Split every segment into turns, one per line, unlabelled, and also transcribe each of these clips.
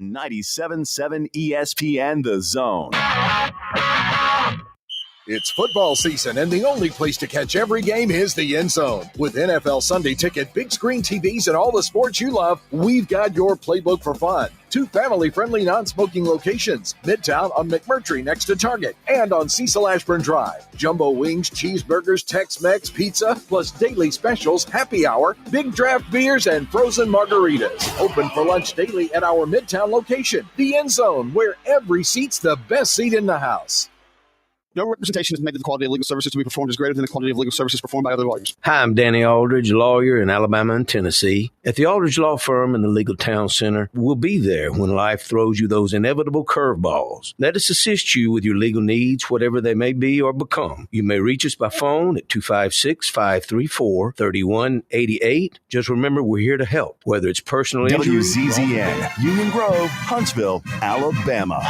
97.7 ESPN The Zone.
It's football season, and the only place to catch every game is the End Zone. With NFL Sunday Ticket, big screen TVs, and all the sports you love, we've got your playbook for fun. 2 family-friendly non-smoking locations, Midtown on McMurtry next to Target, and on Cecil Ashburn Drive. Jumbo wings, cheeseburgers, Tex-Mex, pizza, plus daily specials, happy hour, big draft beers, and frozen margaritas. Open for lunch daily at our Midtown location, the End Zone, where every seat's the best seat in the house.
No representation is made that the quality of legal services to be performed is greater than the quality of legal services performed by other lawyers.
Hi, I'm Danny Aldridge, lawyer in Alabama and Tennessee. At the Aldridge Law Firm in the Legal Town Center, we'll be there when life throws you those inevitable curveballs. Let us assist you with your legal needs, whatever they may be or become. You may reach us by phone at 256-534-3188. Just remember, we're here to help, whether it's personal injury.
WZZN, Union Grove, Huntsville, Alabama.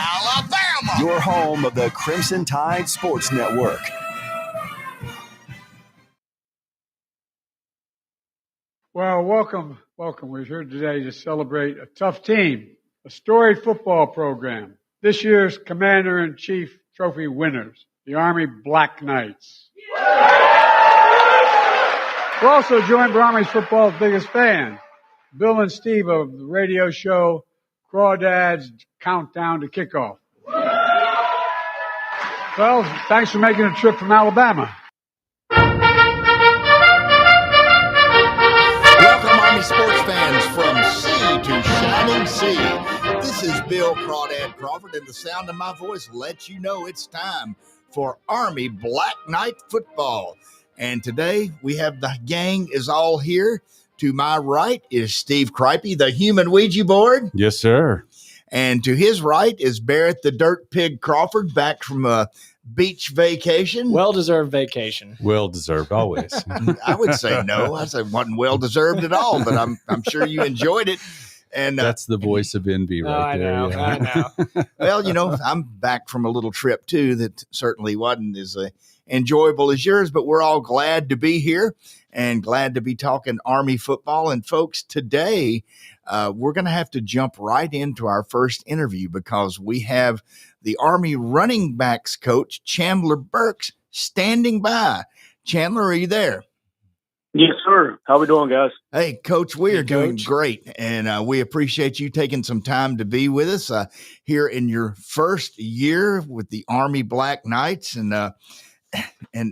Your home of the Crimson Tide Sports Network.
Well, welcome. We're here today to celebrate a tough team, a storied football program. This year's Commander-in-Chief Trophy winners, the Army Black Knights. We're also joined by Army's football's biggest fans, Bill and Steve of the radio show Crawdads Countdown to Kickoff. Well, thanks for making a trip from Alabama.
Welcome, Army sports fans, from sea to shining sea. This is Bill Crawdad Crawford, and the sound of my voice lets you know it's time for Army Black Knight football. And today we have the gang is all here. To my right is Steve Cripey, the human Ouija board.
Yes, sir.
And to his right is Barrett the Dirt Pig Crawford, back from a beach vacation.
Well-deserved vacation.
Well-deserved, always.
I would say no. I said it wasn't well-deserved at all, but I'm sure you enjoyed it. And
that's the voice of envy right there.
I know.
Well, I'm back from a little trip, too, that certainly wasn't as enjoyable as yours, but we're all glad to be here and glad to be talking Army football. And, folks, today we're going to have to jump right into our first interview because we have the Army running backs coach, Chandler Burks, standing by. Chandler, are you there?
Yes, sir. How we doing, guys?
Hey, Coach, we are doing great, and we appreciate you taking some time to be with us here in your first year with the Army Black Knights. And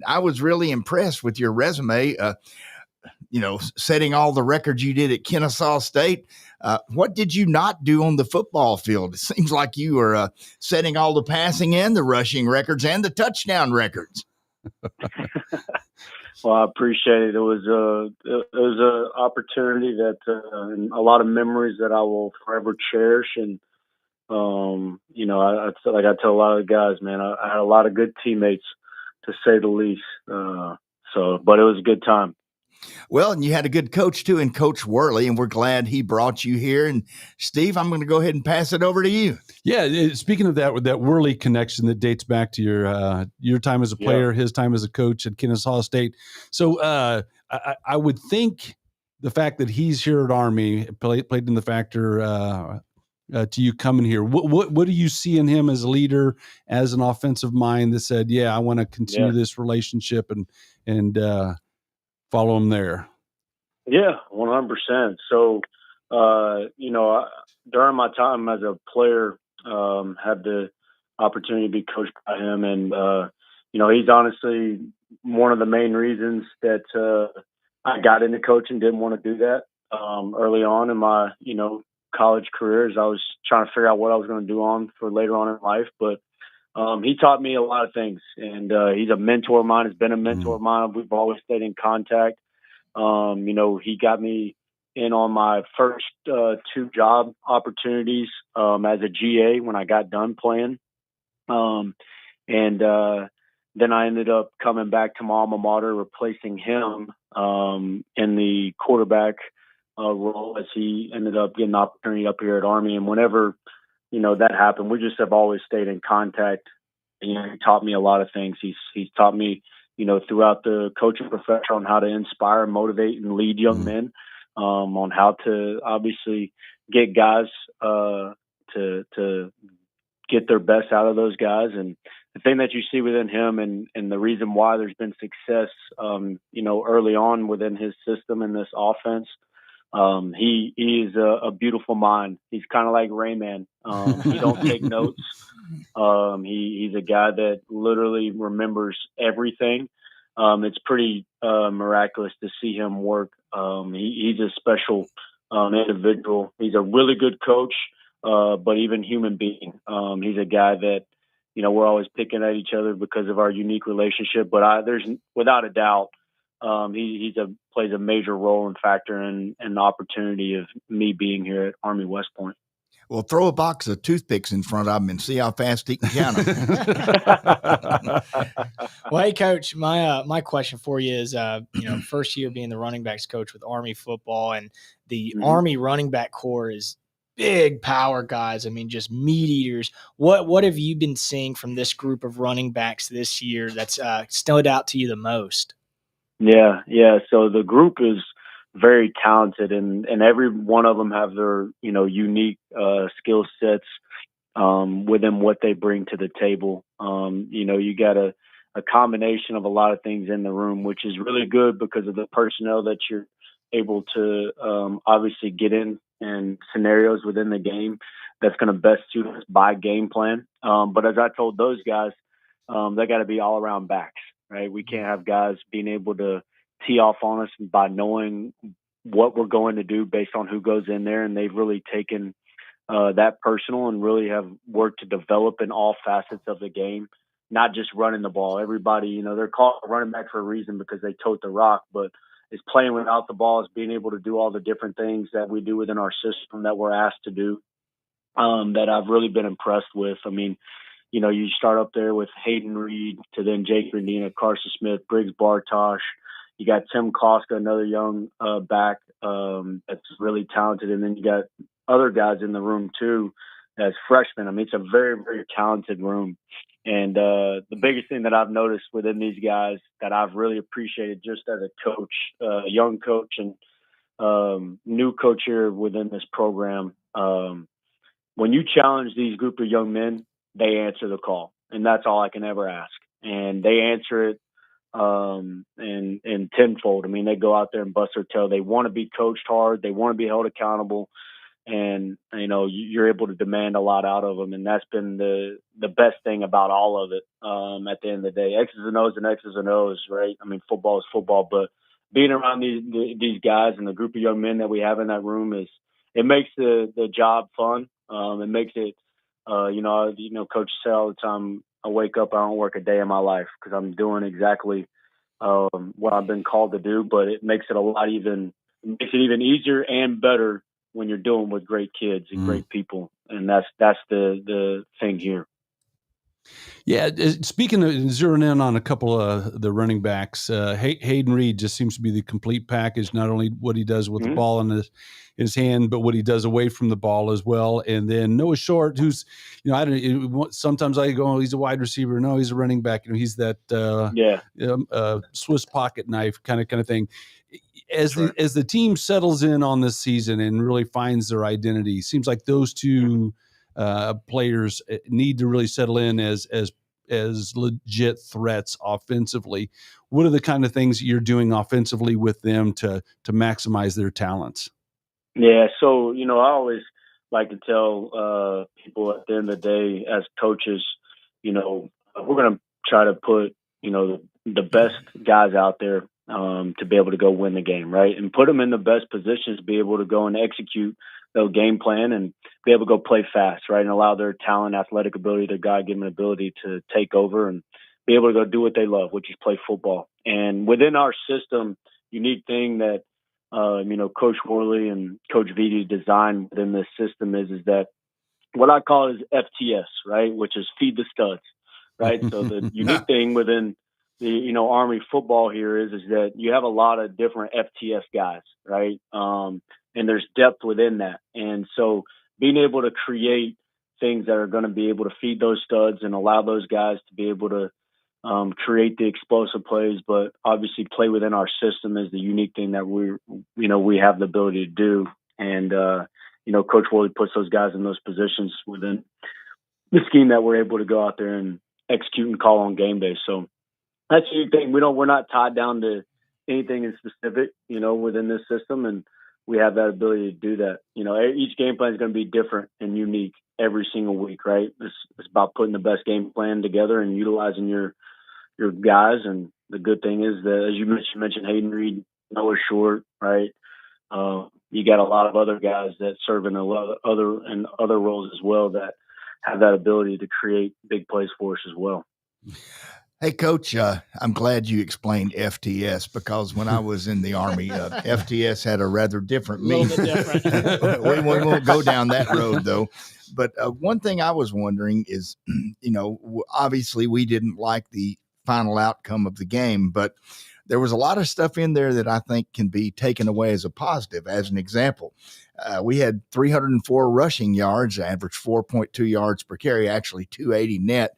I was really impressed with your resume, setting all the records you did at Kennesaw State. What did you not do on the football field? It seems like you were setting all the passing and the rushing records and the touchdown records.
Well, I appreciate it. It was a opportunity that and a lot of memories that I will forever cherish. And I tell a lot of the guys, man, I had a lot of good teammates, to say the least. But it was a good time.
Well, and you had a good coach too, in Coach Worley, and we're glad he brought you here. And Steve, I'm going to go ahead and pass it over to you.
Yeah, speaking of that, with that Worley connection that dates back to your time as a player, his time as a coach at Kennesaw State. So I would think the fact that he's here at Army played in the factor to you coming here. What do you see in him as a leader, as an offensive mind that said, "Yeah, I want to continue this relationship and follow him there"?
Yeah, 100%. So, during my time as a player, had the opportunity to be coached by him. And, he's honestly one of the main reasons that I got into coaching, didn't want to do that early on in my, college career, as I was trying to figure out what I was going to do for later on in life. But he taught me a lot of things, and he's a mentor of mine, has been a mentor of mine. We've always stayed in contact. He got me in on my first 2 job opportunities as a GA when I got done playing. Then I ended up coming back to my alma mater, replacing him in the quarterback role, as he ended up getting an opportunity up here at Army. And whenever, that happened, we just have always stayed in contact. He taught me a lot of things. He's taught me, throughout the coaching profession, on how to inspire, motivate, and lead young men, on how to obviously get guys to to get their best out of those guys. And the thing that you see within him and the reason why there's been success, early on within his system in this offense, he is a beautiful mind. He's kind of like Rayman. He don't take notes. He's a guy that literally remembers everything. It's pretty miraculous to see him work. He's a special individual. He's a really good coach, but even human being. He's a guy that, we're always picking at each other because of our unique relationship. But there's without a doubt, he plays a major role and factor in the opportunity of me being here at Army West Point.
Well, throw a box of toothpicks in front of him and see how fast he can count them.
Well, hey, Coach, my question for you is, first year being the running backs coach with Army football, and the Army running back core is big power guys. I mean, just meat eaters. What have you been seeing from this group of running backs this year that's stood out to you the most?
Yeah. So the group is very talented, and every one of them have their, unique skill sets within what they bring to the table. You got a combination of a lot of things in the room, which is really good because of the personnel that you're able to obviously get in and scenarios within the game that's going to best suit us by game plan. But as I told those guys, they got to be all around backs, right? We can't have guys being able to tee off on us by knowing what we're going to do based on who goes in there. And they've really taken that personal and really have worked to develop in all facets of the game, not just running the ball. Everybody, they're called running back for a reason because they tote the rock, but it's playing without the ball, is being able to do all the different things that we do within our system that we're asked to do, that I've really been impressed with. I mean, you start up there with Hayden Reed to then Jake Rendina, Carson Smith, Briggs Bartosh. You got Tim Koska, another young back that's really talented. And then you got other guys in the room too as freshmen. I mean, it's a very, very talented room. And the biggest thing that I've noticed within these guys that I've really appreciated just as a coach, young coach and new coach here within this program, when you challenge these group of young men, they answer the call. And that's all I can ever ask. And they answer it and tenfold. I mean, they go out there and bust their tail. They want to be coached hard. They want to be held accountable. And, you're able to demand a lot out of them. And that's been the best thing about all of it. At the end of the day, X's and O's and X's and O's, right? I mean, football is football, but being around these guys and the group of young men that we have in that room it makes the job fun. It makes it, coaches say all the time, I wake up, I don't work a day in my life because I'm doing exactly what I've been called to do. But it makes it even easier and better when you're dealing with great kids and great people, and that's the thing here.
Yeah, speaking of zeroing in on a couple of the running backs, Hayden Reed just seems to be the complete package. Not only what he does with the ball in his hand, but what he does away from the ball as well. And then Noah Short, who's, sometimes I go, oh, he's a wide receiver. No, he's a running back. He's that Swiss pocket knife kind of thing. As the team settles in on this season and really finds their identity, seems like those two players need to really settle in as legit threats offensively. What are the kind of things you're doing offensively with them to maximize their talents?
Yeah, so I always like to tell people at the end of the day, as coaches, we're going to try to put the best guys out there to be able to go win the game, right? And put them in the best positions to be able to go and execute their game plan and be able to go play fast, right? And allow their talent, athletic ability, their God-given ability to take over and be able to go do what they love, which is play football. And within our system, unique thing that, Coach Worley and Coach Vitti designed within this system is that what I call is FTS, right? Which is feed the studs, right? So the unique thing within the Army football here is that you have a lot of different FTS guys, right? And there's depth within that. And so being able to create things that are going to be able to feed those studs and allow those guys to be able to create the explosive plays, but obviously play within our system is the unique thing that we have the ability to do. And Coach Woolley puts those guys in those positions within the scheme that we're able to go out there and execute and call on game day. So that's the thing. We're not tied down to anything in specific, within this system, and we have that ability to do that. Each game plan is going to be different and unique every single week, right? It's about putting the best game plan together and utilizing your guys. And the good thing is that, as you mentioned Hayden Reed, Noah Short, right? You got a lot of other guys that serve in other roles as well that have that ability to create big plays for us as well.
Hey, Coach, I'm glad you explained FTS, because when I was in the Army, FTS had a rather different meaning. we won't go down that road, though. But one thing I was wondering is, obviously we didn't like the final outcome of the game, but there was a lot of stuff in there that I think can be taken away as a positive. As an example, we had 304 rushing yards, average 4.2 yards per carry, actually 280 net.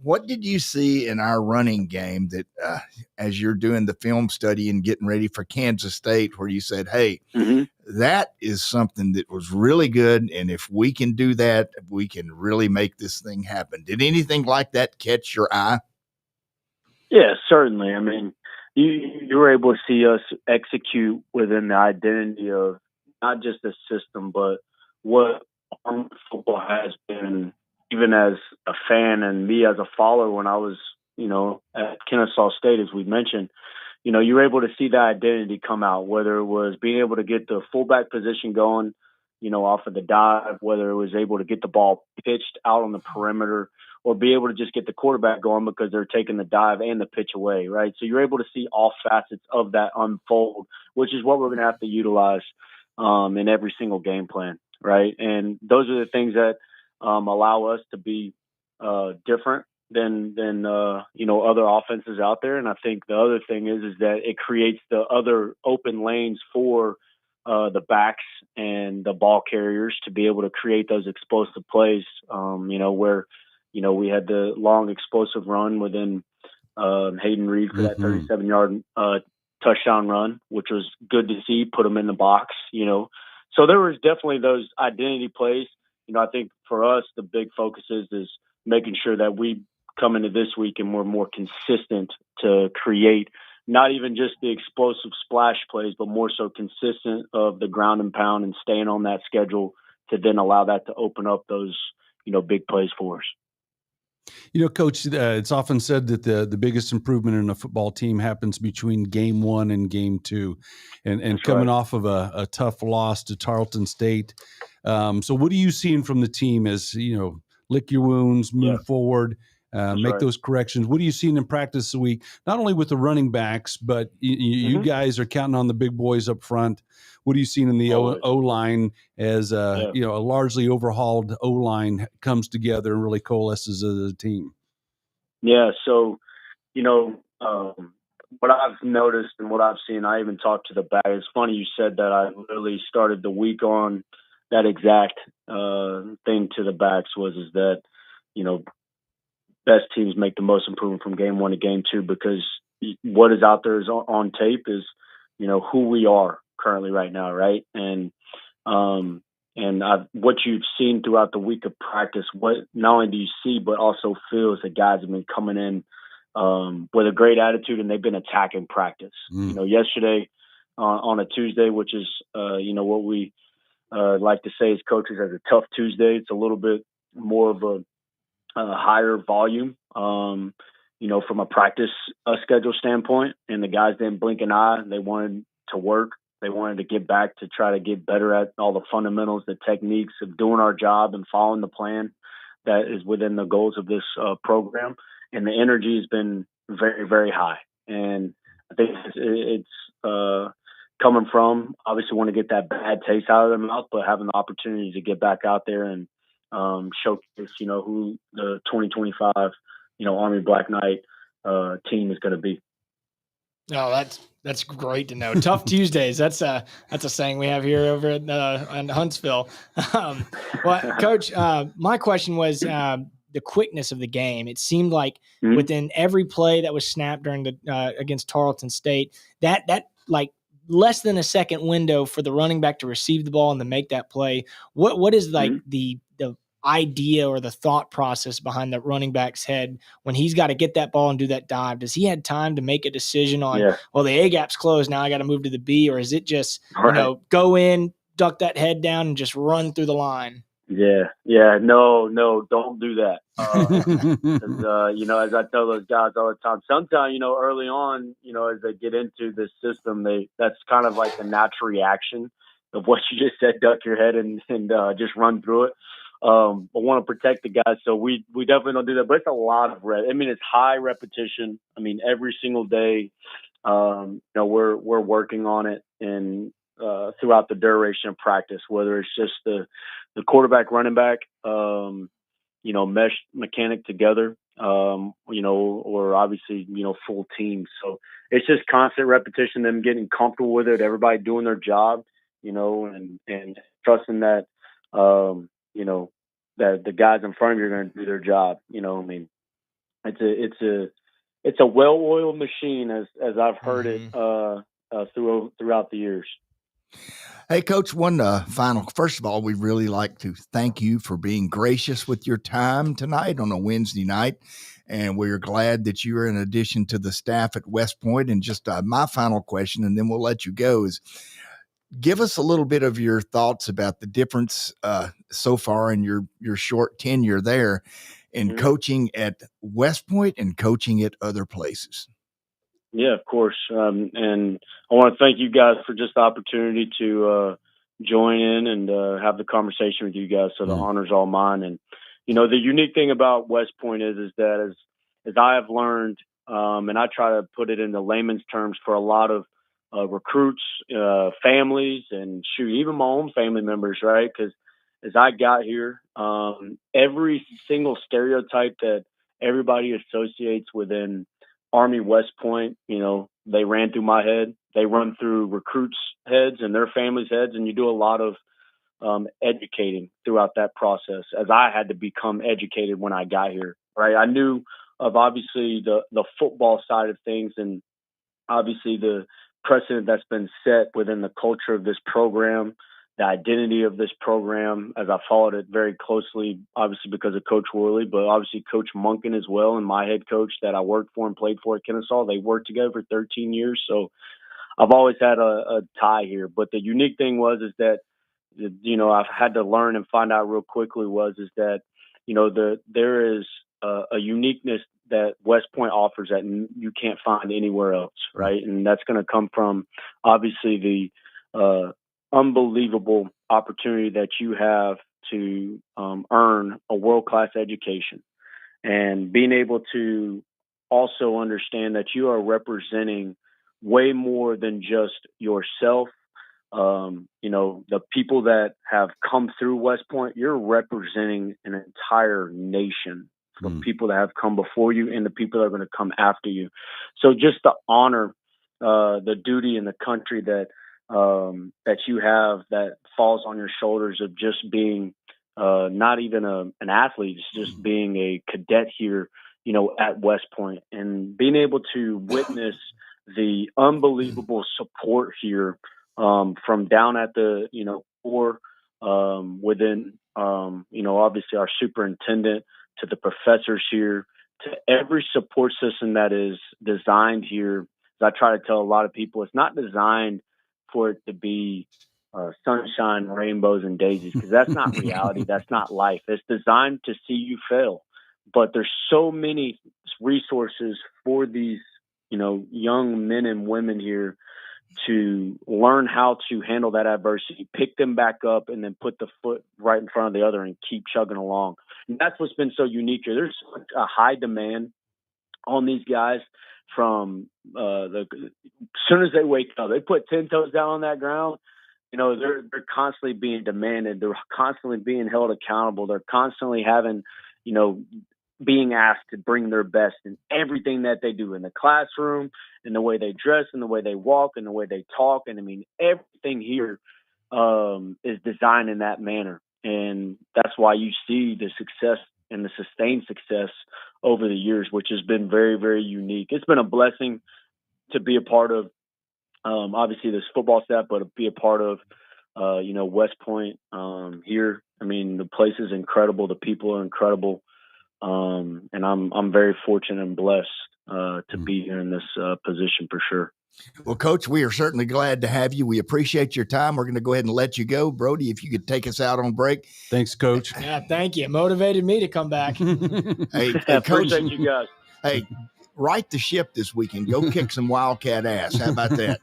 What did you see in our running game that, as you're doing the film study and getting ready for Kansas State, where you said, hey, that is something that was really good, and if we can do that, we can really make this thing happen? Did anything like that catch your eye?
Yeah, certainly. I mean, you were able to see us execute within the identity of not just the system, but what Army football has been, even as a fan and me as a follower when I was, at Kennesaw State, as we mentioned, you were able to see that identity come out, whether it was being able to get the fullback position going, off of the dive, whether it was able to get the ball pitched out on the perimeter, or be able to just get the quarterback going because they're taking the dive and the pitch away, right? So you're able to see all facets of that unfold, which is what we're going to have to utilize in every single game plan, right? And those are the things that allow us to be different than other offenses out there. And I think the other thing is that it creates the other open lanes for the backs and the ball carriers to be able to create those explosive plays, where we had the long explosive run within Hayden Reed for that 37-yard touchdown run, which was good to see, put them in the box, So there was definitely those identity plays. I think for us, the big focus is making sure that we come into this week and we're more consistent to create not even just the explosive splash plays, but more so consistent of the ground and pound and staying on that schedule to then allow that to open up those, big plays for us.
Coach, it's often said that the biggest improvement in a football team happens between game 1 and game 2, and coming off of a tough loss to Tarleton State. So what are you seeing from the team as, lick your wounds, move forward, make those corrections? What are you seeing in practice this week, not only with the running backs, but you guys are counting on the big boys up front. What are you seeing in the O-line as a largely overhauled O-line comes together and really coalesces as a team?
Yeah, so, what I've noticed and what I've seen, I even talked to the back. It's funny you said that. I literally started the week on that exact thing to the backs is that, best teams make the most improvement from game 1 to game 2, because what is out there is on tape is, who we are currently right now, right? And what you've seen throughout the week of practice, what not only do you see, but also feel, is that guys have been coming in with a great attitude, and they've been attacking practice. Yesterday on a Tuesday, which is, what we like to say as coaches as a tough Tuesday. It's a little bit more of a higher volume, from a practice schedule standpoint. And the guys didn't blink an eye. They wanted to work. They wanted to get back to try to get better at all the fundamentals, the techniques of doing our job and following the plan that is within the goals of this program. And the energy has been very, very high. And I think it's coming from, obviously want to get that bad taste out of their mouth, but having the opportunity to get back out there and showcase, who the 2025, Army Black Knight team is going to be.
Oh, that's great to know. Tough Tuesdays. That's a saying we have here over at in Huntsville. Well, Coach, my question was the quickness of the game. It seemed like within every play that was snapped during the against Tarleton State, that like less than a second window for the running back to receive the ball and to make that play. What is like the idea or the thought process behind the running back's head when he's got to get that ball and do that dive? Does he have time to make a decision on, well, the A gap's closed, now I got to move to the B, or is it just, go in, duck that head down and just run through the line?
No, don't do that. As I tell those guys all the time, sometimes, early on, as they get into this system, that's kind of like the natural reaction of what you just said, duck your head and just run through it. I want to protect the guys. So we definitely don't do that, but it's a lot of it's high repetition. Every single day, we're working on it and throughout the duration of practice, whether it's just the quarterback, running back, mesh mechanic together, or obviously, full team. So it's just constant repetition, them getting comfortable with it, everybody doing their job, and trusting that, that the guys in front of you are going to do their job. It's a well-oiled machine as I've heard it throughout the years.
Hey, Coach, one final. First of all, we really like to thank you for being gracious with your time tonight on a Wednesday night. And we're glad that you are in addition to the staff at West Point. And just my final question, and then we'll let you go, is give us a little bit of your thoughts about the difference so far in your short tenure there in coaching at West Point and coaching at other places.
Yeah, of course. And I want to thank you guys for just the opportunity to join in and have the conversation with you guys. So the honor's all mine. And, the unique thing about West Point is that as I have learned, and I try to put it into layman's terms for a lot of recruits, families, and even my own family members, right? Because as I got here, every single stereotype that everybody associates within Army West Point, they ran through my head. They run through recruits' heads and their families' heads, and you do a lot of educating throughout that process, as I had to become educated when I got here, right? I knew of obviously the football side of things and obviously the precedent that's been set within the culture of this program, the identity of this program, as I followed it very closely, obviously because of Coach Worley, but obviously Coach Monken as well, and my head coach that I worked for and played for at Kennesaw. They worked together for 13 years, so I've always had a tie here. But the unique thing is that, I've had to learn and find out real quickly is that, there is a uniqueness that West Point offers that you can't find anywhere else, right? And that's going to come from obviously the unbelievable opportunity that you have to earn a world-class education and being able to also understand that you are representing way more than just yourself. The people that have come through West Point, you're representing an entire nation of people that have come before you and the people that are going to come after you. So just to honor the duty and the country that you have that falls on your shoulders of just being not even an athlete, it's just being a cadet here, at West Point, and being able to witness the unbelievable support here from down at the, core within, obviously our superintendent, to the professors here, to every support system that is designed here. As I try to tell a lot of people, it's not designed for it to be sunshine, rainbows, and daisies, because that's not reality. That's not life. It's designed to see you fail. But there's so many resources for these, young men and women here to learn how to handle that adversity, pick them back up, and then put the foot right in front of the other and keep chugging along. And that's what's been so unique here. There's a high demand on these guys from as soon as they wake up, they put 10 toes down on that ground. They're constantly being demanded. They're constantly being held accountable. They're constantly having, being asked to bring their best in everything that they do in the classroom, in the way they dress, in the way they walk, in the way they talk. And everything here is designed in that manner. And that's why you see the success and the sustained success over the years, which has been very, very unique. It's been a blessing to be a part of obviously this football staff, but be a part of, West Point here. I mean, the place is incredible. The people are incredible. And I'm very fortunate and blessed to be here in this position for sure.
Well, Coach, we are certainly glad to have you. We appreciate your time. We're going to go ahead and let you go. Brody, if you could take us out on break.
Thanks, Coach.
Yeah, thank you. It motivated me to come back.
Hey,
I
Coach,
appreciate you guys.
Hey, right the ship this weekend. Go kick some Wildcat ass. How about that?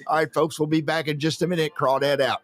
All right, folks, we'll be back in just a minute. Crawdad out.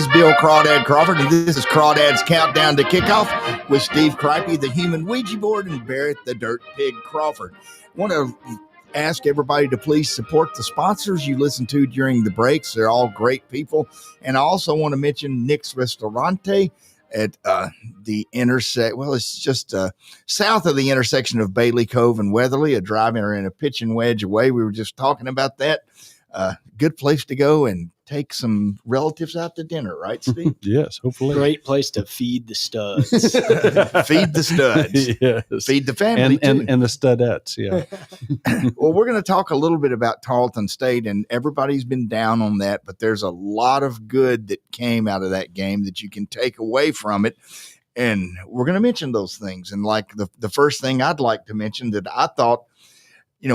is Bill Crawdad Crawford, and this is Crawdad's Countdown to Kickoff with Steve Cripey, the human Ouija board, and Barrett, the dirt pig Crawford. I want to ask everybody to please support the sponsors you listen to during the breaks. They're all great people. And I also want to mention Nick's Restaurante at the intersect. Well, it's just south of the intersection of Bailey Cove and Weatherly, a drive-in and a pitching wedge away. We were just talking about that. Good place to go and take some relatives out to dinner, right, Steve?
Yes, hopefully.
Great place to feed the studs.
Feed the studs.
Yes.
Feed the family,
and the studettes, yeah.
Well, we're going to talk a little bit about Tarleton State, and everybody's been down on that, but there's a lot of good that came out of that game that you can take away from it. And we're going to mention those things. And like the first thing I'd like to mention that I thought,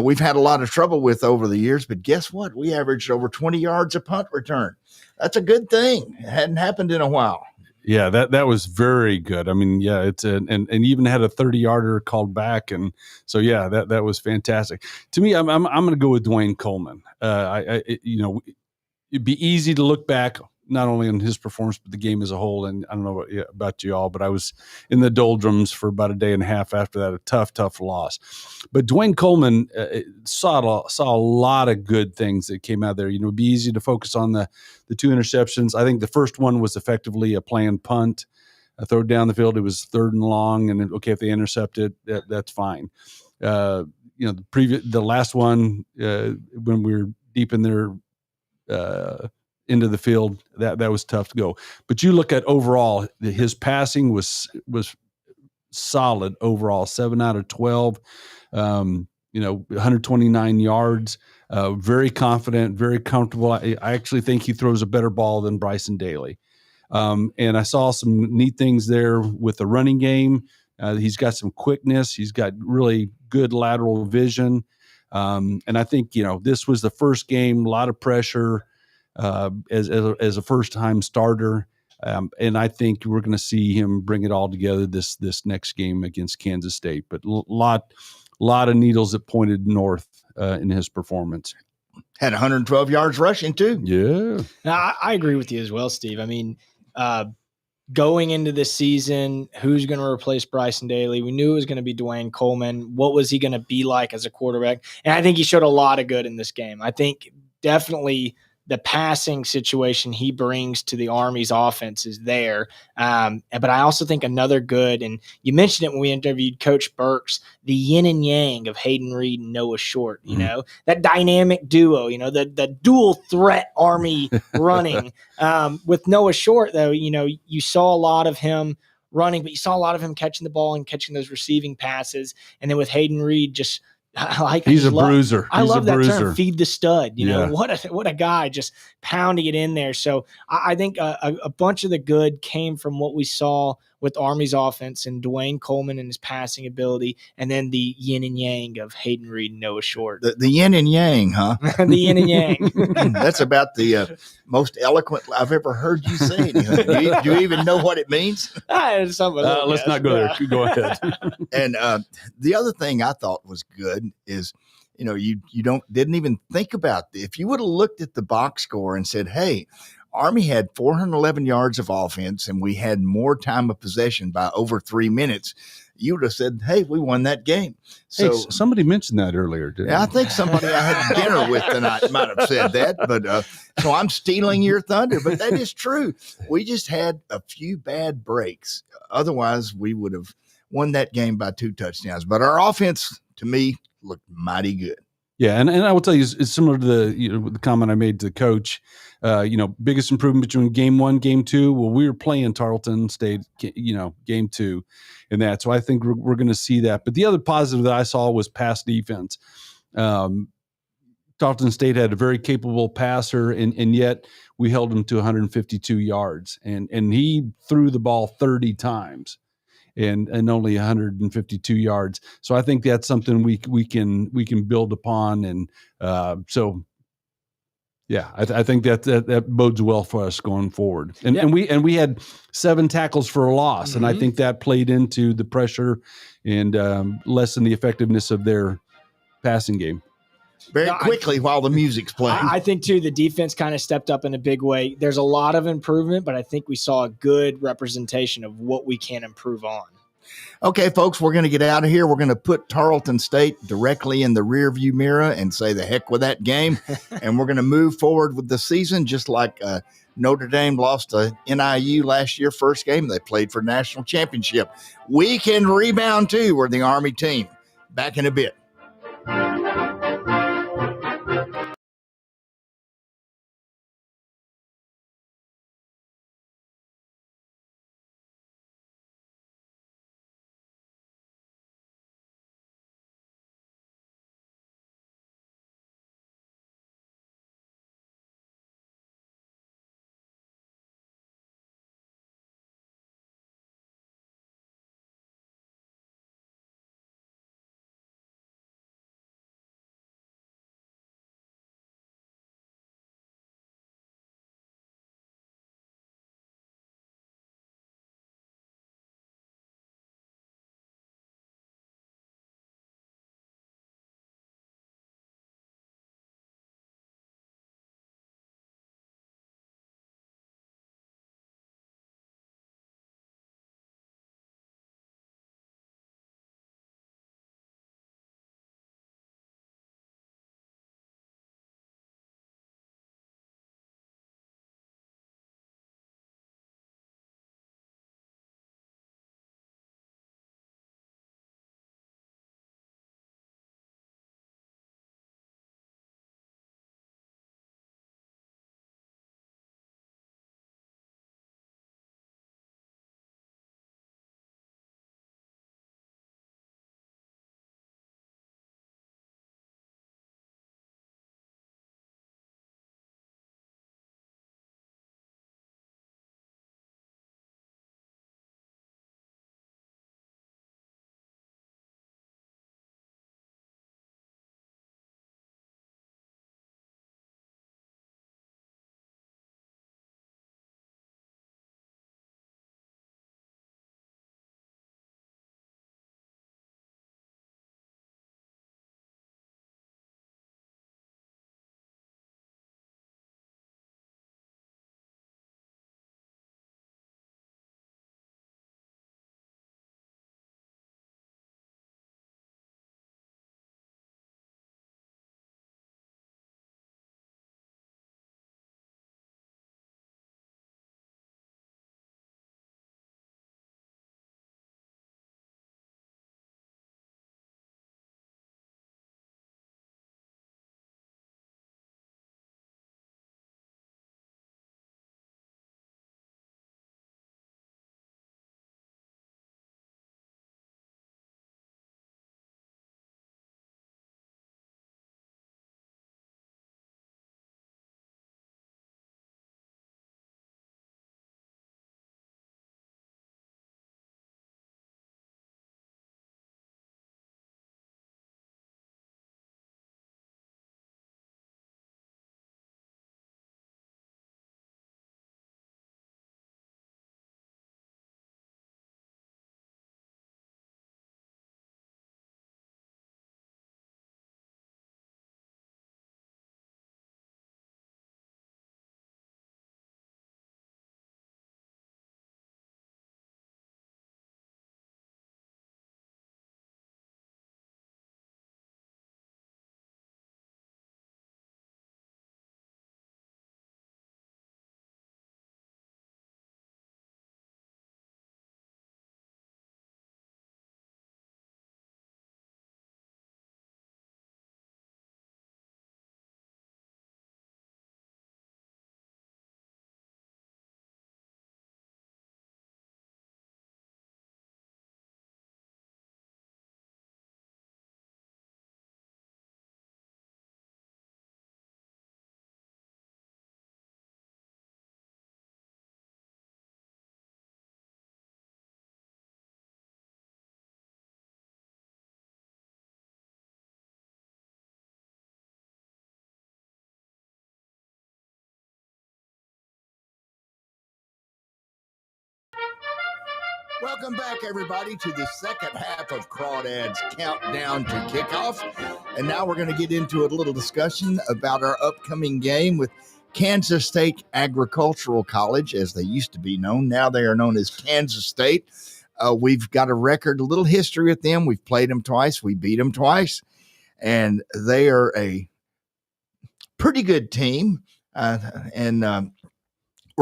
we've had a lot of trouble with over the years, but guess what? We averaged over 20 yards a punt return. That's a good thing. It hadn't happened in a while.
Yeah, that was very good. I mean, yeah, it's and even had a 30-yarder called back, and so yeah, that was fantastic. To me, I'm going to go with Dwayne Coleman. It'd be easy to look back not only on his performance but the game as a whole. And I don't know about you all, but I was in the doldrums for about a day and a half after that. A tough loss. But Dwayne Coleman saw a lot of good things that came out there. It'd be easy to focus on the two interceptions. I think the first one was effectively a planned punt. I throw it down the field. It was 3rd and long, and okay, if they intercept it, that's fine. The last one when we were deep in their into the field, that was tough to go. But you look at overall, his passing was solid overall, 7 out of 12, 129 yards, very confident, very comfortable. I actually think he throws a better ball than Bryson Daly. And I saw some neat things there with the running game. He's got some quickness. He's got really good lateral vision. And I think, this was the first game, a lot of pressure, as a first-time starter, and I think we're going to see him bring it all together this next game against Kansas State. But lot of needles that pointed north in his performance.
Had 112 yards rushing too.
Yeah,
I agree with you as well, Steve. I mean, going into this season, who's going to replace Bryson Daly? We knew it was going to be Dwayne Coleman. What was he going to be like as a quarterback? And I think he showed a lot of good in this game. I think definitely the passing situation he brings to the Army's offense is there. But I also think another good, and you mentioned it when we interviewed Coach Burks, the yin and yang of Hayden Reed and Noah Short, that dynamic duo, the dual threat Army running. With Noah Short, though, you saw a lot of him running, but you saw a lot of him catching the ball and catching those receiving passes. And then with Hayden Reed, just
he's a bruiser.
I love that term, feed the stud.
Yeah.
What a guy, just pounding it in there. So I think a bunch of the good came from what we saw with Army's offense and Dwayne Coleman and his passing ability, and then the yin and yang of Hayden Reed and Noah Short.
The yin and yang, huh?
The yin and yang.
That's about the most eloquent I've ever heard you say. Do you even know what it means?
Let's not go there. Go ahead.
And the other thing I thought was good is, you didn't even think about if you would have looked at the box score and said, hey, Army had 411 yards of offense and we had more time of possession by over 3 minutes, you would have said, hey, we won that game. So
somebody mentioned that earlier, didn't
I think somebody I had dinner with tonight might have said that, but so I'm stealing your thunder, but that is true. We just had a few bad breaks. Otherwise, we would have won that game by 2 touchdowns. But our offense, to me, looked mighty good.
Yeah, and I will tell you, it's similar to the comment I made to the coach. Biggest improvement between game 1, game 2. Well, we were playing Tarleton State, game 2, and that. So I think we're going to see that. But the other positive that I saw was pass defense. Tarleton State had a very capable passer, and yet we held him to 152 yards, and he threw the ball 30 times. And only 152 yards. So I think that's something we can build upon. And I think that bodes well for us going forward. And we had 7 tackles for a loss, and I think that played into the pressure and lessened the effectiveness of their passing game.
very quickly while the music's playing.
I think, too, the defense kind of stepped up in a big way. There's a lot of improvement, but I think we saw a good representation of what we can improve on.
Okay, folks, we're going to get out of here. We're going to put Tarleton State directly in the rearview mirror and say the heck with that game. And we're going to move forward with the season just like Notre Dame lost to NIU last year, first game. They played for national championship. We can rebound, too. We're the Army team. Back in a bit. Welcome back, everybody, to the second half of Crawdads Countdown to Kickoff. And now we're going to get into a little discussion about our upcoming game with Kansas State Agricultural College, as they used to be known. Now they are known as Kansas State. We've got a record, a little history with them. We've played them twice. We beat them twice. And they are a pretty good team. We're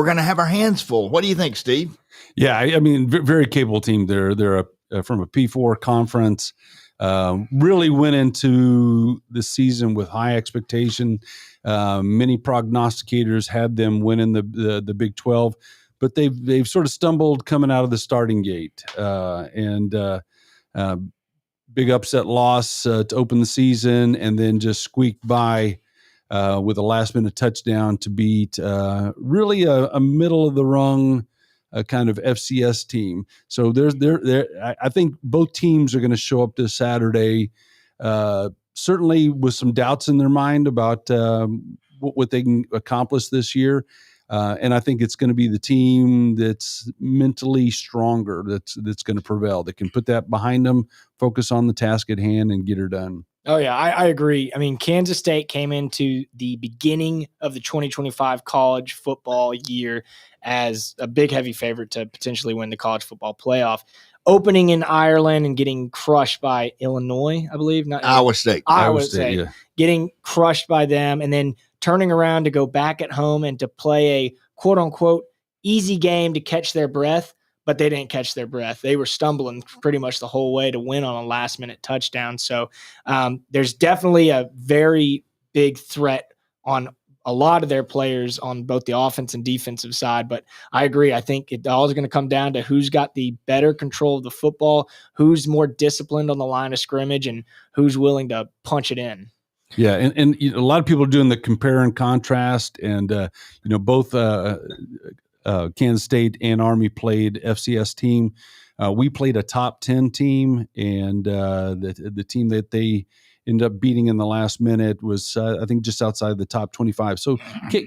going to have our hands full. What do you think, Steve?
Yeah, I mean, very capable team. They're from a P4 conference. Really went into the season with high expectation. Many prognosticators had them winning the Big 12, but they've sort of stumbled coming out of the starting gate. Big upset loss to open the season, and then just squeaked by with a last-minute touchdown to beat really a middle-of-the-rung kind of FCS team. So I think both teams are going to show up this Saturday, certainly with some doubts in their mind about what they can accomplish this year. And I think it's going to be the team that's mentally stronger that's going to prevail. They can put that behind them, focus on the task at hand, and get her done.
Oh, yeah, I agree. I mean, Kansas State came into the beginning of the 2025 college football year as a big, heavy favorite to potentially win the college football playoff, opening in Ireland and getting crushed by Illinois, I believe.
Iowa State.
Iowa State, yeah. Getting crushed by them, and then turning around to go back at home and to play a quote-unquote easy game to catch their breath. But they didn't catch their breath. They were stumbling pretty much the whole way to win on a last-minute touchdown. So there's definitely a very big threat on a lot of their players on both the offense and defensive side. But I agree. I think it all is going to come down to who's got the better control of the football, who's more disciplined on the line of scrimmage, and who's willing to punch it in.
Yeah, and a lot of people are doing the compare and contrast, and both Kansas State and Army played FCS team. We played a top 10 team, and the team that they ended up beating in the last minute was, I think, just outside the top 25. So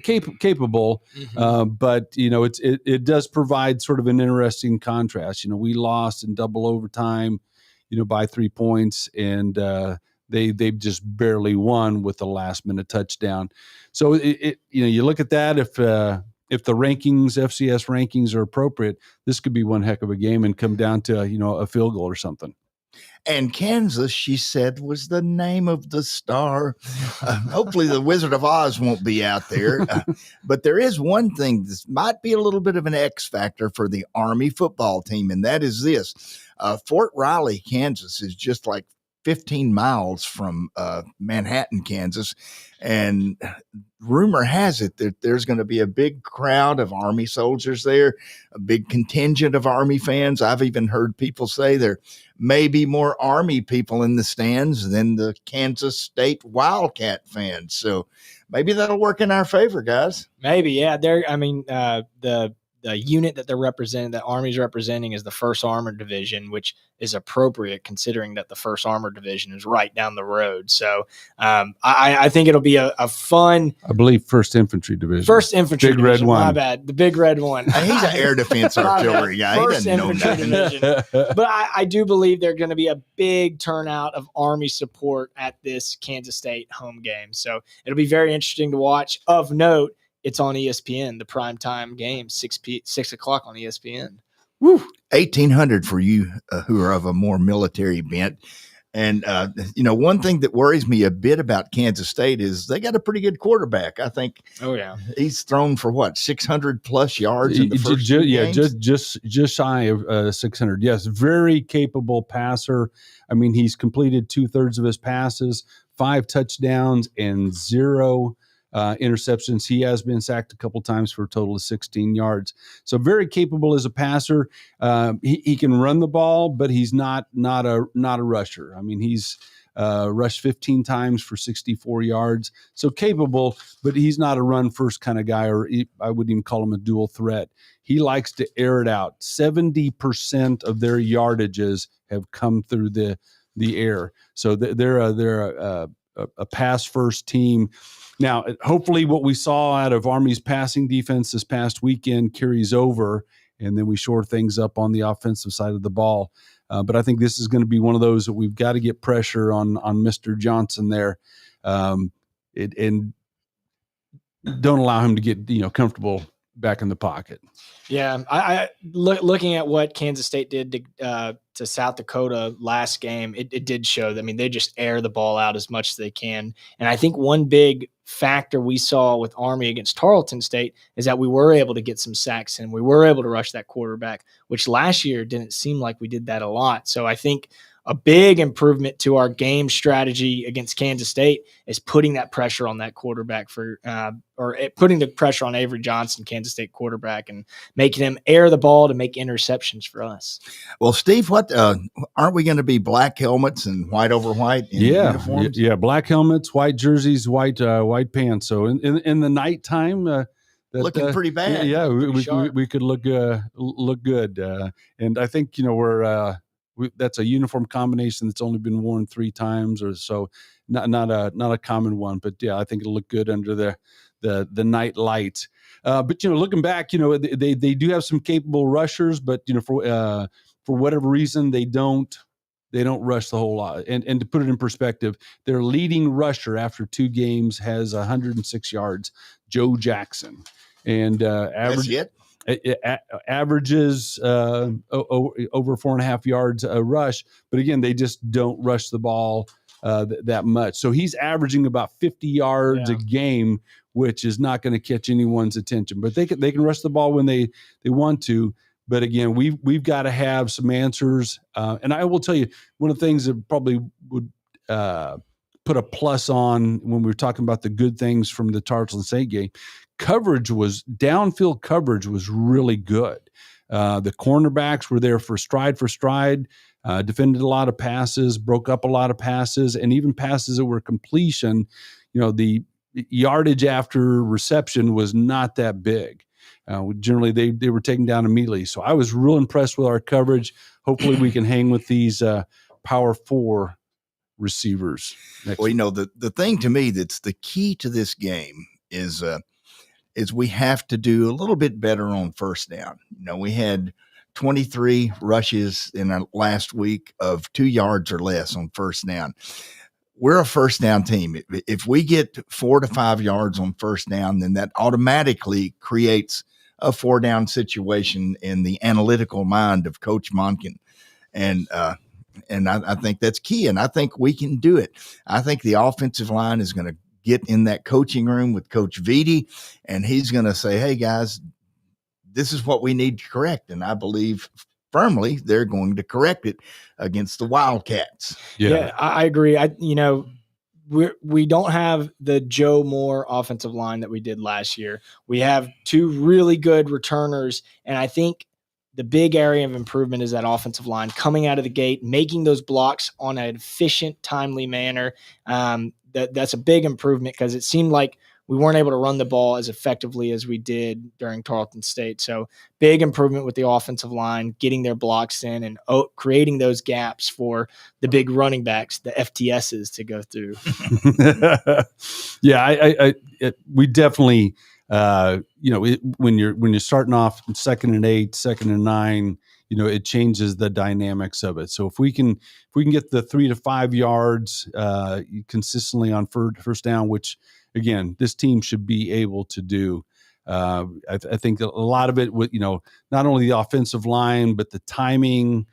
capable, but it does provide sort of an interesting contrast. We lost in double overtime, by 3 points, and they've just barely won with the last minute touchdown. So you look at that, if the rankings, FCS rankings, are appropriate, this could be one heck of a game and come down to a field goal or something.
And Kansas, she said, was the name of the star. Hopefully the Wizard of Oz won't be out there. But there is one thing that might be a little bit of an X factor for the Army football team, and that is this. Fort Riley, Kansas is just like 15 miles from Manhattan, Kansas. And rumor has it that there's going to be a big crowd of Army soldiers there, a big contingent of Army fans. I've even heard people say there may be more Army people in the stands than the Kansas State Wildcat fans. So maybe that'll work in our favor, guys.
Maybe, yeah. The unit that they're representing, that Army's representing, is the 1st Armored Division, which is appropriate considering that the 1st Armored Division is right down the road. So I think it'll be a fun.
I believe 1st Infantry Division.
1st Infantry
big
Division.
Red one.
My bad. The big red one.
He's an air defense artillery guy.
1st Infantry Division. But I do believe there's going to be a big turnout of Army support at this Kansas State home game. So it'll be very interesting to watch. Of note, it's on ESPN, the primetime game, 6 o'clock on ESPN.
Woo! 1,800 for you who are of a more military bent. And, one thing that worries me a bit about Kansas State is they got a pretty good quarterback. I think.
Oh, yeah.
He's thrown for 600 plus yards in the first two games?
just shy of 600. Yes, very capable passer. I mean, he's completed 2/3 of his passes, 5 touchdowns, and 0 interceptions. He has been sacked a couple times for a total of 16 yards. So very capable as a passer. He can run the ball, but he's not a rusher. I mean, he's rushed 15 times for 64 yards. So capable, but he's not a run first kind of guy, or I wouldn't even call him a dual threat. He likes to air it out. 70% of their yardages have come through the air. So they're a pass first team. Now, hopefully what we saw out of Army's passing defense this past weekend carries over, and then we shore things up on the offensive side of the ball. But I think this is going to be one of those that we've got to get pressure on Mr. Johnson there, and don't allow him to get comfortable back in the pocket.
Yeah, I looking at what Kansas State did to South Dakota last game, it did show that, they just air the ball out as much as they can. And I think one big factor we saw with Army against Tarleton State is that we were able to get some sacks and we were able to rush that quarterback, which last year didn't seem like we did that a lot. So I think a big improvement to our game strategy against Kansas State is putting that pressure on that quarterback putting the pressure on Avery Johnson, Kansas State quarterback, and making him air the ball to make interceptions for us.
Well, Steve, what aren't we going to be black helmets and white over white? Uniforms?
Yeah, black helmets, white jerseys, white pants. So in the nighttime,
looking pretty bad.
Yeah, we could look good, and I think that's a uniform combination that's only been worn 3 times or so. Not a common one, but yeah, I think it'll look good under the night lights. But looking back, they do have some capable rushers, but for whatever reason they don't rush the whole lot. And to put it in perspective, their leading rusher after 2 games has 106 yards, Joe Jackson, and averages over 4.5 yards a rush. But again, they just don't rush the ball that much. So he's averaging about 50 yards a game, which is not going to catch anyone's attention. But they can rush the ball when they want to. But again, we've got to have some answers. And I will tell you, one of the things that probably would put a plus on when we were talking about the good things from the Tarleton State game, downfield coverage was really good. The cornerbacks were there for stride, defended a lot of passes, broke up a lot of passes, and even passes that were completion, the yardage after reception was not that big. Generally, they were taken down immediately. So I was real impressed with our coverage. Hopefully we can hang with these Power 4 receivers.
Well, the thing to me that's the key to this game is we have to do a little bit better on first down. We had 23 rushes in our last week of 2 yards or less on first down. We're a first down team. If we get 4 to 5 yards on first down, then that automatically creates a 4-down situation in the analytical mind of Coach Monken. And I think that's key. And I think we can do it. I think the offensive line is going to get in that coaching room with Coach Vitti, and he's going to say, hey, guys, this is what we need to correct. And I believe firmly they're going to correct it against the Wildcats.
Yeah, I agree. We don't have the Joe Moore offensive line that we did last year. We have 2 really good returners, and I think the big area of improvement is that offensive line coming out of the gate, making those blocks on an efficient, timely manner. That's a big improvement because it seemed like we weren't able to run the ball as effectively as we did during Tarleton State. So big improvement with the offensive line, getting their blocks in and creating those gaps for the big running backs, the FTSs, to go through.
Yeah, we definitely, when you're starting off 2nd and 8, 2nd and 9, it changes the dynamics of it. So if we can get the 3 to 5 yards consistently on first down, which again, this team should be able to do. I think a lot of it with, not only the offensive line, but the timing,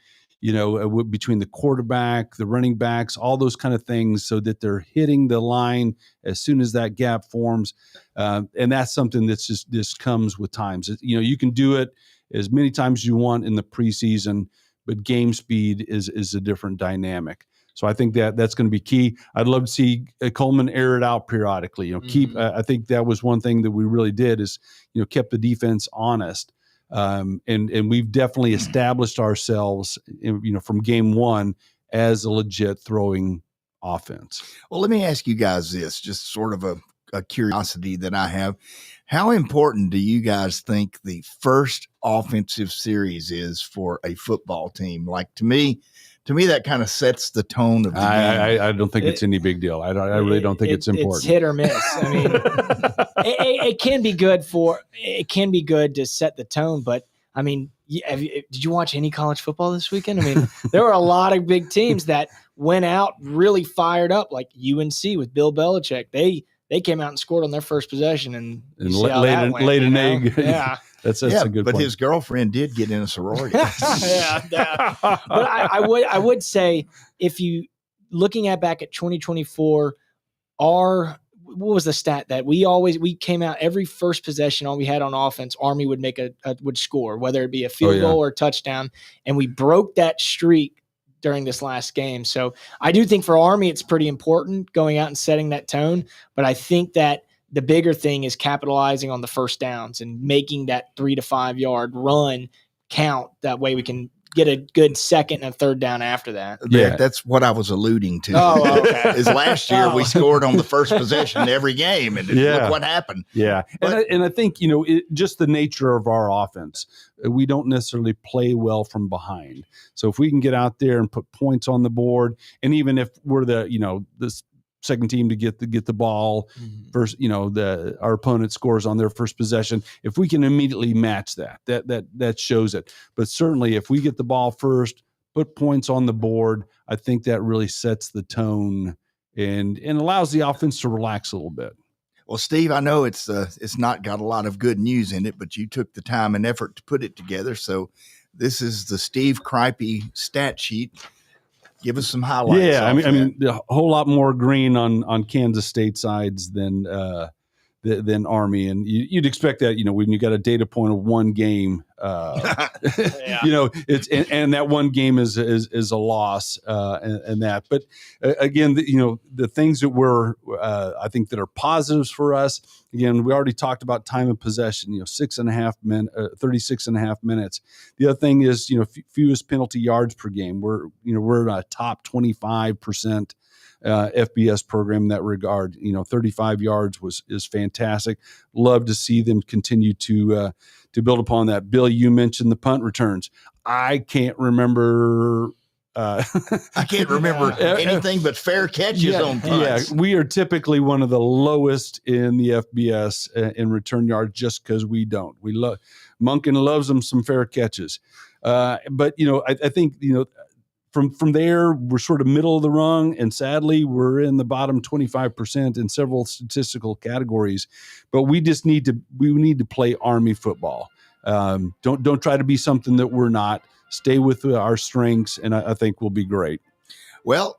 between the quarterback, the running backs, all those kind of things, so that they're hitting the line as soon as that gap forms. And that's something that's just comes with times. You can do it as many times as you want in the preseason, but game speed is a different dynamic. So I think that's going to be key. I'd love to see Coleman air it out periodically. I think that was one thing that we really did is, kept the defense honest. And we've definitely established ourselves, from game 1 as a legit throwing offense.
Well, let me ask you guys this, just sort of a curiosity that I have. How important do you guys think the first offensive series is for a football team? Like, to me, that kind of sets the tone of the game.
I don't think it's any big deal. I really don't think it's important.
It's hit or miss. I mean, it can be good to set the tone, but I mean, did you watch any college football this weekend? I mean, there were a lot of big teams that went out really fired up, like UNC with Bill Belichick. They came out and scored on their first possession, and
laid an egg.
Yeah,
that's a good
but
point.
his girlfriend did get in a sorority.
yeah. But I would say, if you looking at back at 2024, what was the stat that we came out every first possession, all we had on offense, Army would make would score, whether it be a field goal or a touchdown, and we broke that streak during this last game. So I do think for Army it's pretty important going out and setting that tone, but I think that the bigger thing is capitalizing on the first downs and making that 3 to 5 yard run count. That way we can get a good second and third down after that.
Yeah, that's what I was alluding to.
Oh, okay.
Is last year we scored on the first possession every game, and look what happened.
Yeah, and I think just the nature of our offense, we don't necessarily play well from behind. So if we can get out there and put points on the board, and even if we're this second team to get the ball first, our opponent scores on their first possession, if we can immediately match that shows it. But certainly if we get the ball first, put points on the board, I think that really sets the tone and allows the offense to relax a little bit.
Well, Steve, I know it's not got a lot of good news in it, but you took the time and effort to put it together. So this is the Steve Cripe stat sheet. Give us some highlights.
Yeah, I mean, a whole lot more green on Kansas State sides than Army, and you'd expect that. When you got a data point of one game, it's and that one game is a loss, and that. But again, the things that I think that are positives for us. Again, we already talked about time of possession. 36.5 minutes. The other thing is fewest penalty yards per game. We're in a top 25% FBS program in that regard. 35 yards is fantastic. Love to see them continue to build upon that. Bill, you mentioned the punt returns. I can't remember.
Anything but fair catches on punts.
Yeah, we are typically one of the lowest in the FBS in return yards just because we don't. Monken loves them some fair catches. But I think from there, we're sort of middle of the rung, and sadly, we're in the bottom 25% in several statistical categories. But we need to play Army football. Don't try to be something that we're not. Stay with our strengths, and I think we'll be great.
Well,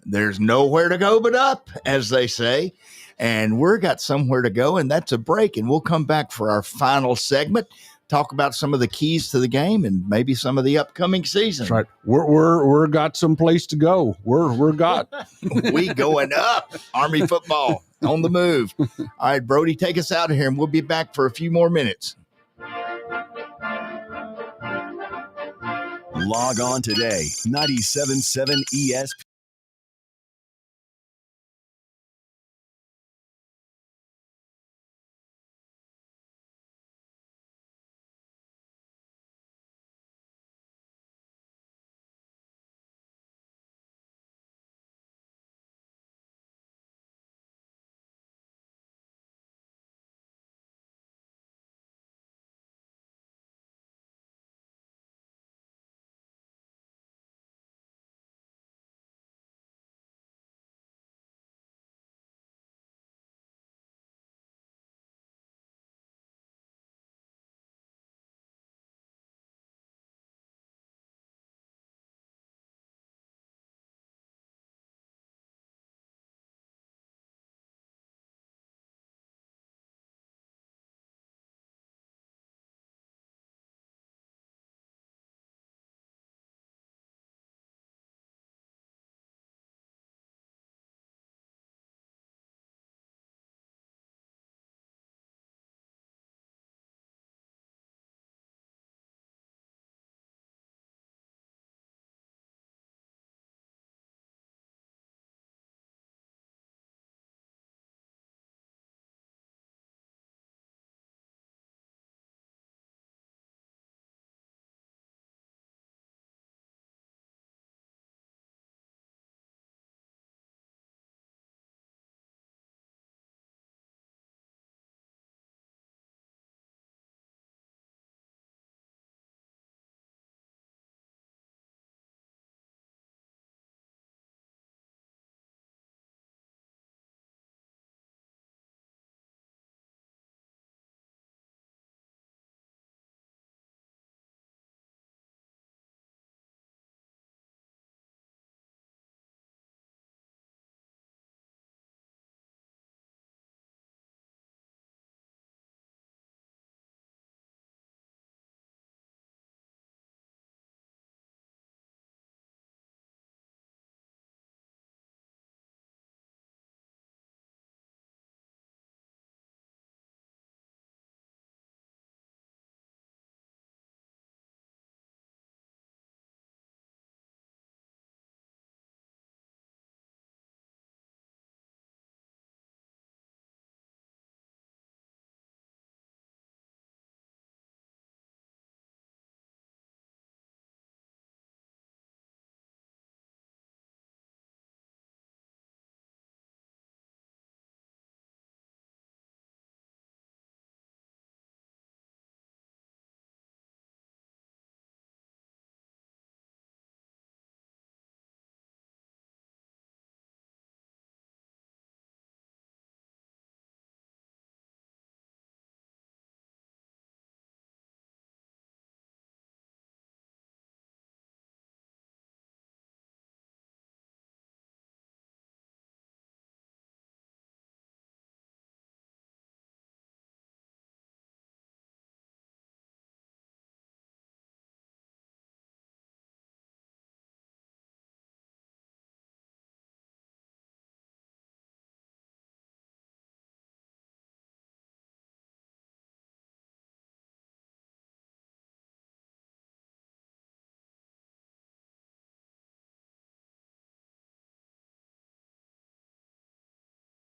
there's nowhere to go but up, as they say, and we've got somewhere to go, and that's a break. And we'll come back for our final segment. Talk about some of the keys to the game and maybe some of the upcoming season.
That's right. We're got some place to go. We're got
we going up. Army football on the move. All right, Brody, take us out of here, and we'll be back for a few more minutes.
Log on today, 97.7 ESPN.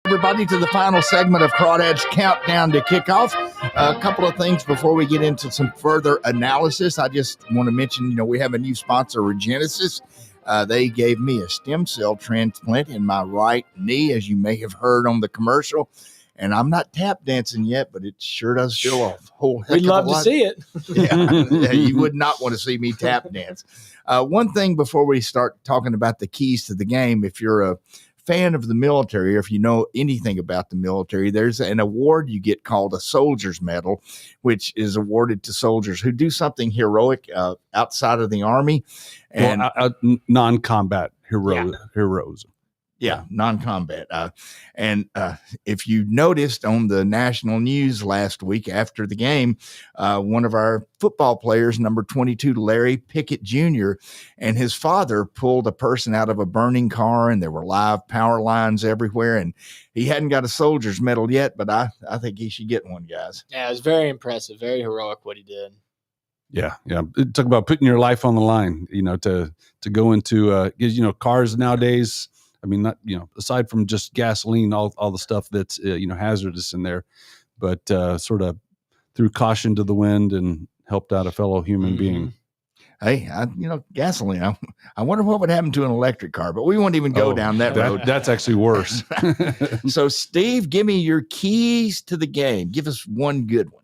Everybody, to the final segment of Crawdads Countdown to Kickoff. A couple of things before we get into some further analysis. I just want to mention, we have a new sponsor, Regenesis. They gave me a stem cell transplant in my right knee, as you may have heard on the commercial. And I'm not tap dancing yet, but it sure does feel a whole heck
We'd
of a
love to
lot.
see it.
Yeah, you would not want to see me tap dance. One thing before we start talking about the keys to the game, if you're a fan of the military, or if you know anything about the military, there's an award you get called a Soldier's Medal, which is awarded to soldiers who do something heroic outside of the Army. And
non-combat heroes.
Yeah, non-combat. If you noticed on the national news last week after the game, one of our football players, number 22, Larry Pickett Jr., and his father pulled a person out of a burning car, and there were live power lines everywhere. And he hadn't got a soldier's medal yet, but I think he should get one, guys.
Yeah, it was very impressive, very heroic what he did.
Yeah. Talk about putting your life on the line, to go into, cars nowadays. I mean, not, aside from just gasoline, all the stuff that's, hazardous in there, but sort of threw caution to the wind and helped out a fellow human being.
Hey, gasoline. I wonder what would happen to an electric car, but we won't even go down that road.
That's actually worse.
So, Steve, give me your keys to the game. Give us one good one.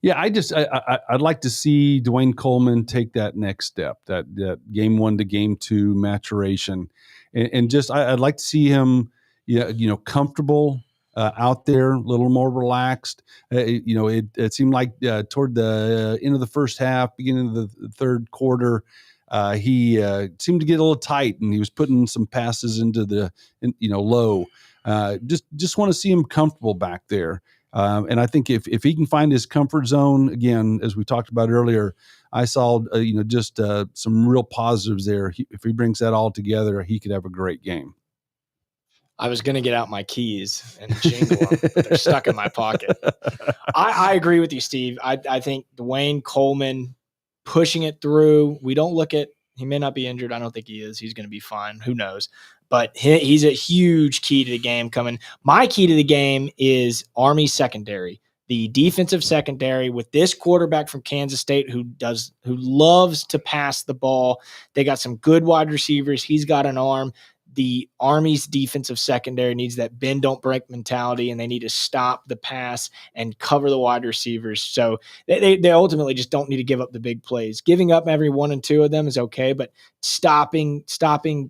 Yeah, I'd like to see Dwayne Coleman take that next step, that game 1 to game 2 maturation. And just I'd like to see him, comfortable out there, a little more relaxed. It seemed like toward the end of the first half, beginning of the third quarter, he seemed to get a little tight, and he was putting some passes into the low. Just want to see him comfortable back there. And I think if he can find his comfort zone again, as we talked about earlier, I saw, some real positives there. If he brings that all together, he could have a great game.
I was going to get out my keys and jingle them, but they're stuck in my pocket. I agree with you, Steve. I think Dwayne Coleman pushing it through. We don't look at, he may not be injured. I don't think he is. He's going to be fine. Who knows? But he's a huge key to the game coming. My key to the game is Army secondary. The defensive secondary with this quarterback from Kansas State who loves to pass the ball. They got some good wide receivers. He's got an arm. The Army's defensive secondary needs that bend don't break mentality, and they need to stop the pass and cover the wide receivers. So they ultimately just don't need to give up the big plays. Giving up every 1 and 2 of them is okay, but stopping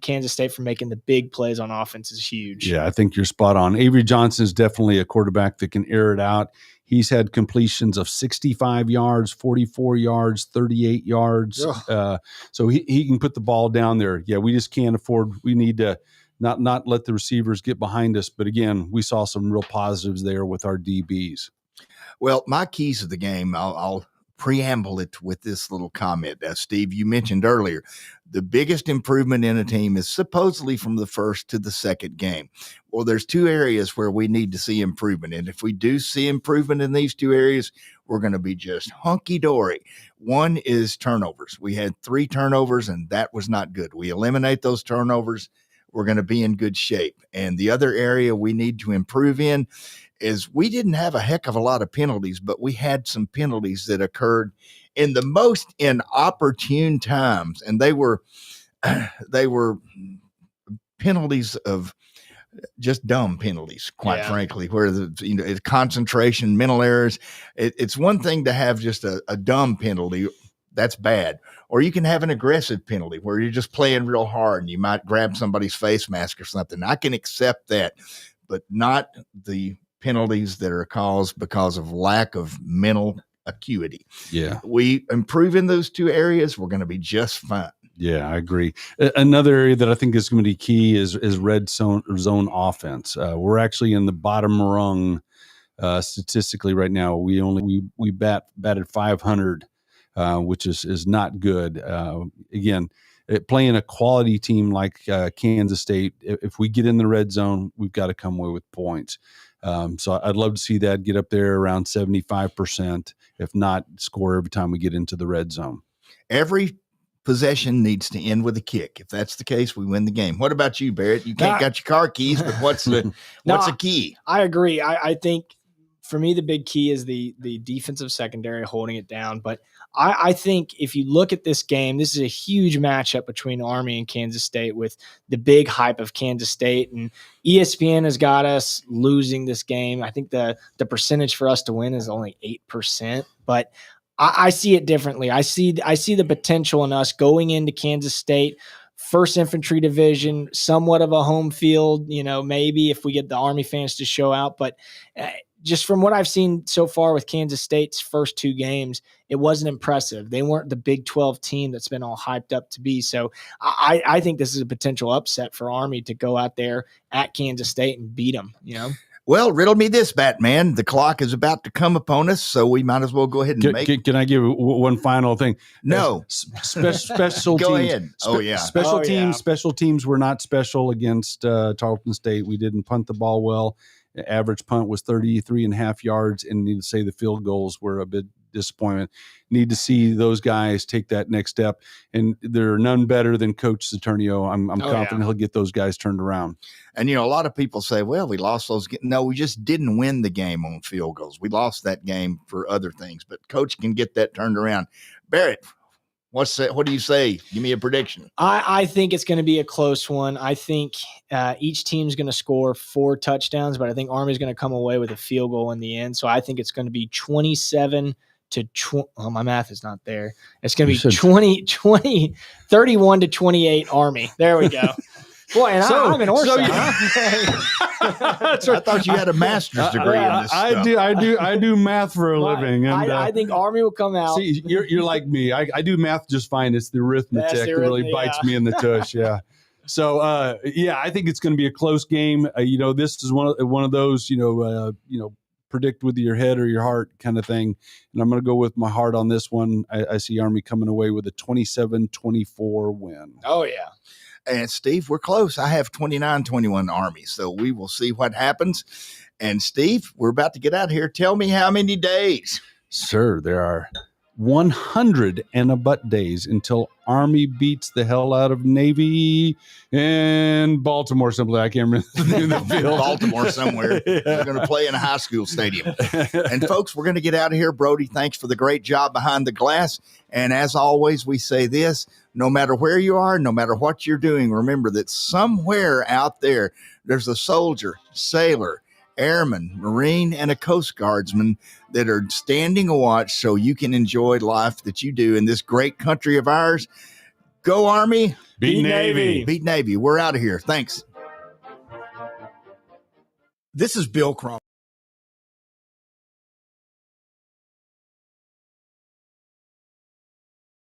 Kansas State from making the big plays on offense is huge.
Yeah, I think you're spot on. Avery Johnson is definitely a quarterback that can air it out. He's had completions of 65 yards, 44 yards, 38 yards. So he can put the ball down there. Yeah, we just can't afford. We need to not let the receivers get behind us. But again, we saw some real positives there with our DBs.
Well, my keys of the game, I'll preamble it with this little comment. Steve, you mentioned earlier, the biggest improvement in a team is supposedly from the first to the second game. Well, there's 2 areas where we need to see improvement. And if we do see improvement in these 2 areas, we're going to be just hunky-dory. One is turnovers. We had 3 turnovers, and that was not good. We eliminate those turnovers, we're going to be in good shape. And the other area we need to improve in is we didn't have a heck of a lot of penalties, but we had some penalties that occurred in the most inopportune times. And they were penalties of just dumb penalties, quite frankly, where it's concentration, mental errors. It's one thing to have just a dumb penalty. That's bad. Or you can have an aggressive penalty where you're just playing real hard and you might grab somebody's face mask or something. I can accept that, but not the penalties that are caused because of lack of mental acuity.
Yeah.
We improve in those 2 areas, we're going to be just fine.
Yeah, I agree. Another area that I think is going to be key is red zone offense. We're actually in the bottom rung statistically right now. We batted 500, which is not good. Again, playing a quality team like Kansas State, if we get in the red zone, we've got to come away with points. So I'd love to see that get up there around 75%, if not score every time we get into the red zone.
Every possession needs to end with a kick. If that's the case, we win the game. What about you, Barrett? You can't got your car keys, but what's the key?
I agree. I think for me, the big key is the defensive secondary holding it down. But I think if you look at this game, this is a huge matchup between Army and Kansas State with the big hype of Kansas State. And ESPN has got us losing this game. I think the percentage for us to win is only 8%. But I see it differently. I see the potential in us going into Kansas State, 1st Infantry Division, somewhat of a home field, maybe if we get the Army fans to show out. But just from what I've seen so far with Kansas State's first 2 games, it wasn't impressive. They weren't the Big 12 team that's been all hyped up to be. So I think this is a potential upset for Army to go out there at Kansas State and beat them,
Well, riddle me this, Batman. The clock is about to come upon us, so we might as well go ahead and
Can I give one final thing?
No.
Special
go
teams.
ahead. Yeah.
Special teams were not special against Tarleton State. We didn't punt the ball well. The average punt was 33.5 yards, and need to say the field goals were a bit disappointment. Need to see those guys take that next step, and there are none better than Coach Saturnio. I'm confident he'll get those guys turned around.
And, a lot of people say, well, we lost those. No, we just didn't win the game on field goals. We lost that game for other things, but Coach can get that turned around. Barrett, what do you say? Give me a prediction.
I think it's going to be a close one. I think each team's going to score 4 touchdowns, but I think Army's going to come away with a field goal in the end. So I think it's going to be 27 to 20. Oh, my math is not there. It's going to be 31 to 28 Army. There we go. Boy, and I'm an Orsa.
I thought you had a master's degree in this stuff.
I do math for a living. And
I think Army will come out.
See, you're like me. I do math just fine. It's the arithmetic that really bites me in the tush. Yeah. So I think it's going to be a close game. This is one of those predict with your head or your heart kind of thing. And I'm going to go with my heart on this one. I see Army coming away with a 27-24 win.
Oh yeah.
And Steve, we're close. I have 29-21 Army, so we will see what happens. And Steve, we're about to get out of here. Tell me how many days.
Sir, there are 100 and a butt days until Army beats the hell out of Navy and Baltimore. Simply, I can't remember the name of the field.
Baltimore somewhere. Yeah. They're going to play in a high school stadium. And folks, we're going to get out of here. Brody, thanks for the great job behind the glass. And as always, we say this: no matter where you are, no matter what you're doing, remember that somewhere out there, there's a soldier, sailor, airman, Marine, and a Coast Guardsman that are standing a watch so you can enjoy life that you do in this great country of ours. Go Army.
Beat Navy.
Beat Navy. We're out of here. Thanks.
This is Bill Crum.